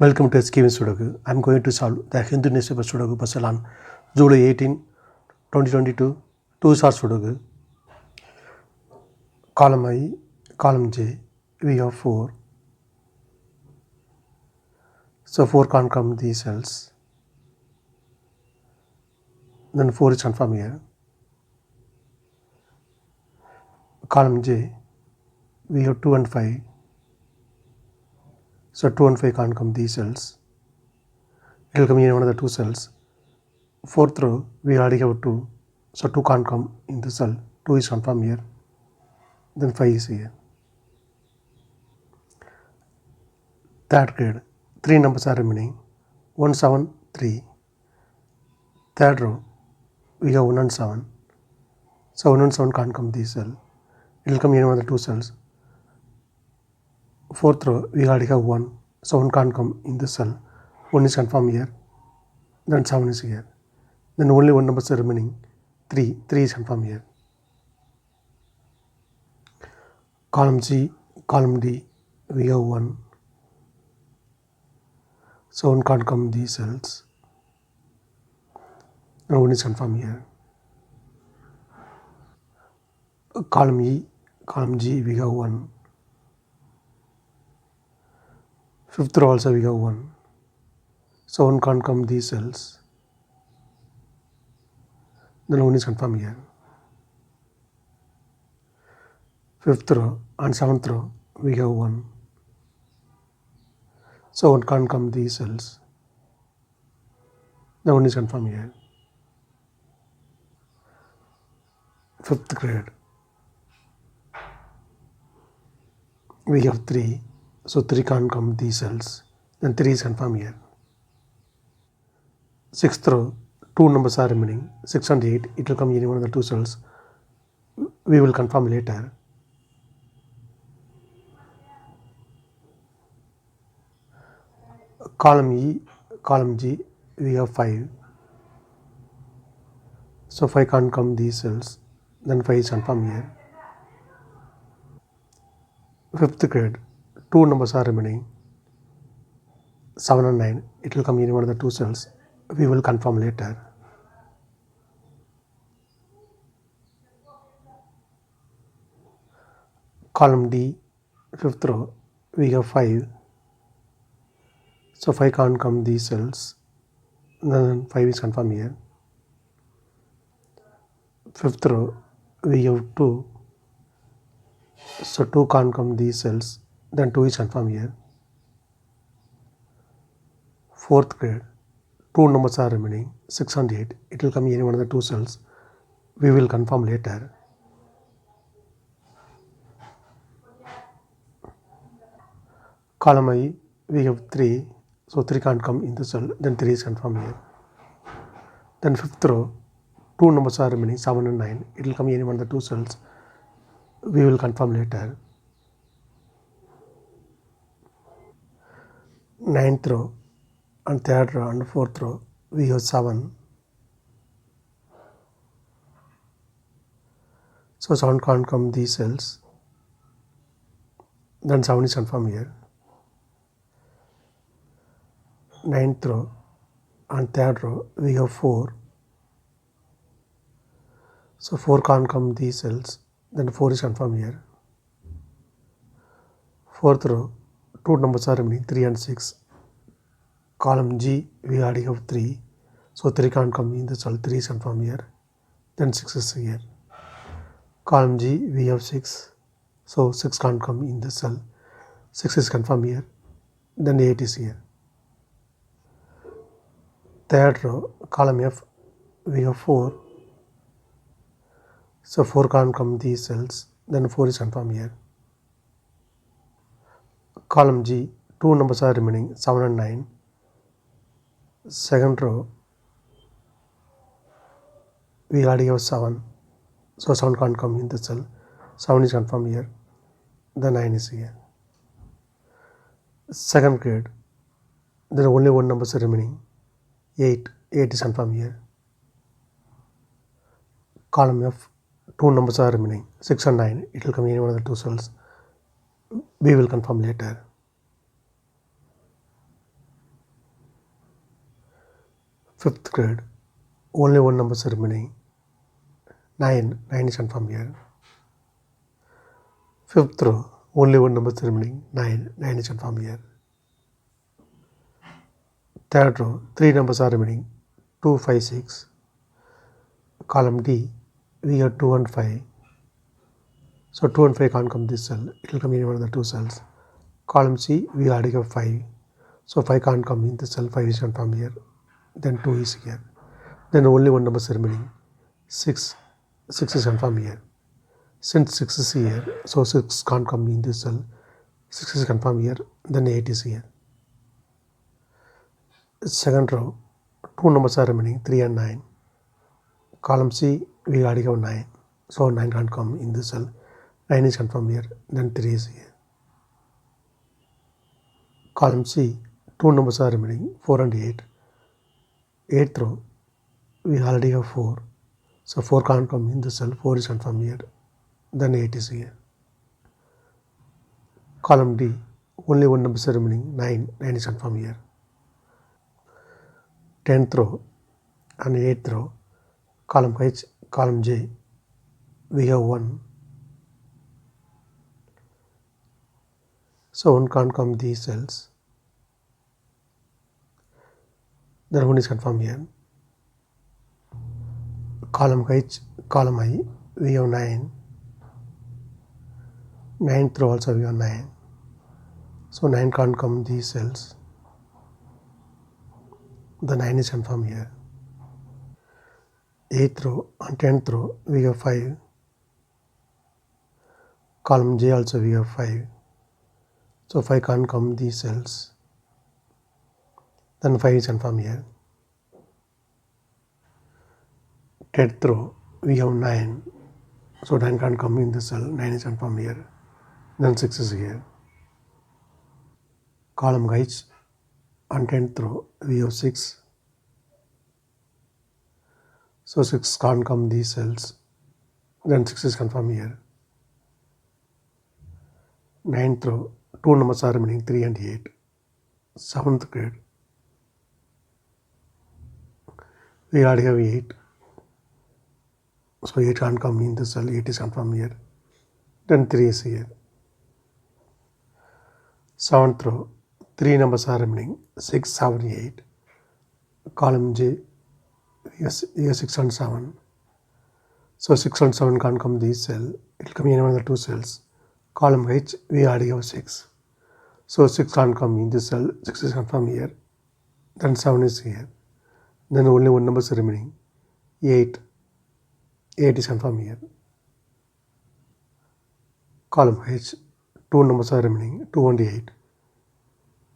Welcome to SkVm Sudoku. I am going to solve the Hindu newspaper Sudoku puzzle on July 18, 2022. Two-star Sudoku. Column I, column J, we have 4. So 4 can't come these cells. Then 4 is confirmed here. Column J, we have 2 and 5. So 2 and 5 can't come these cells. It will come in one of the 2 cells. 4th row, we already have 2. So 2 can't come in the cell. 2 is confirmed here. Then 5 is here. Third grade, 3 numbers are remaining. 1, 7, 3. Third row, we have 1 and 7. So 1 and 7 can't come this cell. It will come in one of the 2 cells. 4th row, we already have 1. So 1 can't come in this cell. 1 is confirmed here. Then 7 is here. Then only 1 number is remaining. 3. 3 is confirmed here. Column C, column D, we have 1. So 1 can't come these cells. Then 1 is confirmed here. Column E, column G, we have 1. 5th row also we have 1. So 1 can't come these cells. Then 1 is confirmed here. 5th row and 7th row we have 1. So 1 can't come these cells. Then 1 is confirmed here. 5th grade. We have 3. So 3 can't come these cells. Then 3 is confirmed here. 6th row, 2 numbers are remaining. 6 and 8. It will come in one of the 2 cells. We will confirm later. Column E, column G, we have 5. So 5 can't come these cells. Then 5 is confirmed here. 5th grade, 2 numbers are remaining. 7 and 9. It will come in one of the 2 cells. We will confirm later. Column D, 5th row, we have 5. So 5 can't come these cells. Then 5 is confirmed here. 5th row, we have 2. So 2 can't come these cells. Then 2 is confirmed here. 4th grade, 2 numbers are remaining. 6 and 8. It will come in one of the 2 cells. We will confirm later. Column I, we have 3. So 3 can't come in the cell. Then 3 is confirmed here. Then 5th row, 2 numbers are remaining. 7 and 9. It will come in one of the 2 cells. We will confirm later. 9th row and 3rd row and 4th row, we have 7. So 7 can't come these cells. Then 7 is confirmed here. 9th row and 3rd row, we have 4. So 4 can't come these cells. Then 4 is confirmed here. 4th row, 2 numbers are remaining. 3 and 6. Column G, we already have 3. So 3 can't come in the cell. 3 is confirmed here. Then 6 is here. Column G, we have 6. So 6 can't come in the cell. 6 is confirmed here. Then 8 is here. 3rd row, column F, we have 4. So 4 can't come these cells. Then 4 is confirmed here. Column G, 2 numbers are remaining. 7 and 9. 2nd row, we already have 7. So 7 can't come in the cell. 7 is confirmed here. The 9 is here. 2nd grade, there are only 1 number remaining. 8. 8 is confirmed here. Column F, 2 numbers are remaining. 6 and 9. It will come in one of the 2 cells. We will confirm later. Fifth grade, only one number remaining. 9 is confirmed here. Fifth row, only one number remaining. 9 is confirmed here. Third row, 3 numbers are remaining. 2, 5, 6. Column D, we have 2 and 5. So 2 and 5 can't come this cell. It will come in one of the two cells. Column C, we already have 5. So 5 can't come in this cell. 5 is confirmed here. Then 2 is here. Then only one number remaining. 6. 6 is confirmed here. Since 6 is here, so 6 can't come in this cell. 6 is confirmed here. Then 8 is here. Second row, 2 numbers are remaining, 3 and 9. Column C, we already have 9. So 9 can't come in this cell. 9 is confirmed here. Then 3 is here. Column C, 2 numbers are remaining, 4 and 8. 8th row, we already have 4. So 4 can't come in this cell. 4 is confirmed here. Then 8 is here. Column D, only one number remaining, 9. 9 is confirmed here. 10th row and 8th row, column H, column J, we have 1. So 1 can't come these cells. Then 1 is confirmed here. Column H, column I, we have 9. 9th row also we have 9. So 9 can't come these cells. The 9 is confirmed here. 8th row and 10th row we have 5. Column J also we have 5. So 5 can't come these cells. Then 5 is confirmed here. 10th row we have 9. So 9 can't come in this cell. 9 is confirmed here. Then 6 is here. Column H and 10th row we have 6. So 6 can't come these cells. Then 6 is confirmed here. 9th row, 2 numbers are remaining, 3 and 8. 7th grade, we already have 8. So 8 can't come in this cell. 8 is confirmed here. Then 3 is here. 7th row, 3 numbers are remaining, 6, 7, 8. Column J, yes, 6 and 7. So 6 and 7 can't come this cell. It will come in one of the two cells. Column H, we already have 6. So 6 can't come in this cell. 6 is confirmed here. Then 7 is here. Then only one number is remaining, 8. 8 is confirmed here. Column H, 2 numbers are remaining, 2 and 8.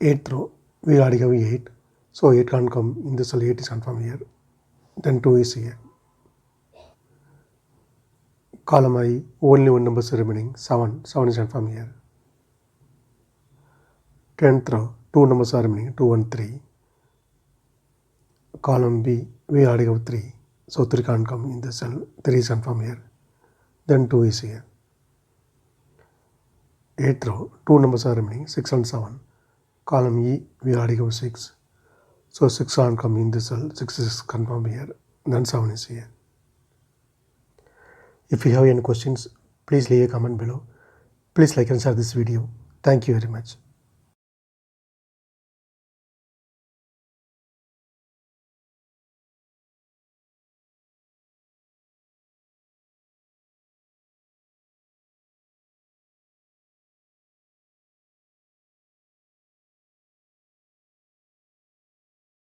8th row, we already have 8. So 8 can't come in this cell. 8 is confirmed here. Then 2 is here. Column I, only one number is remaining, 7. 7 is confirmed here. 10th row, 2 numbers are remaining, 2 and 3. Column B, we already have 3. So 3 can't come in this cell. 3 is confirmed here. Then 2 is here. 8th row, 2 numbers are remaining, 6 and 7. Column E, we already have 6. So 6 can't come in this cell. 6 is confirmed here. Then 7 is here. If you have any questions, please leave a comment below. Please like and share this video. Thank you very much.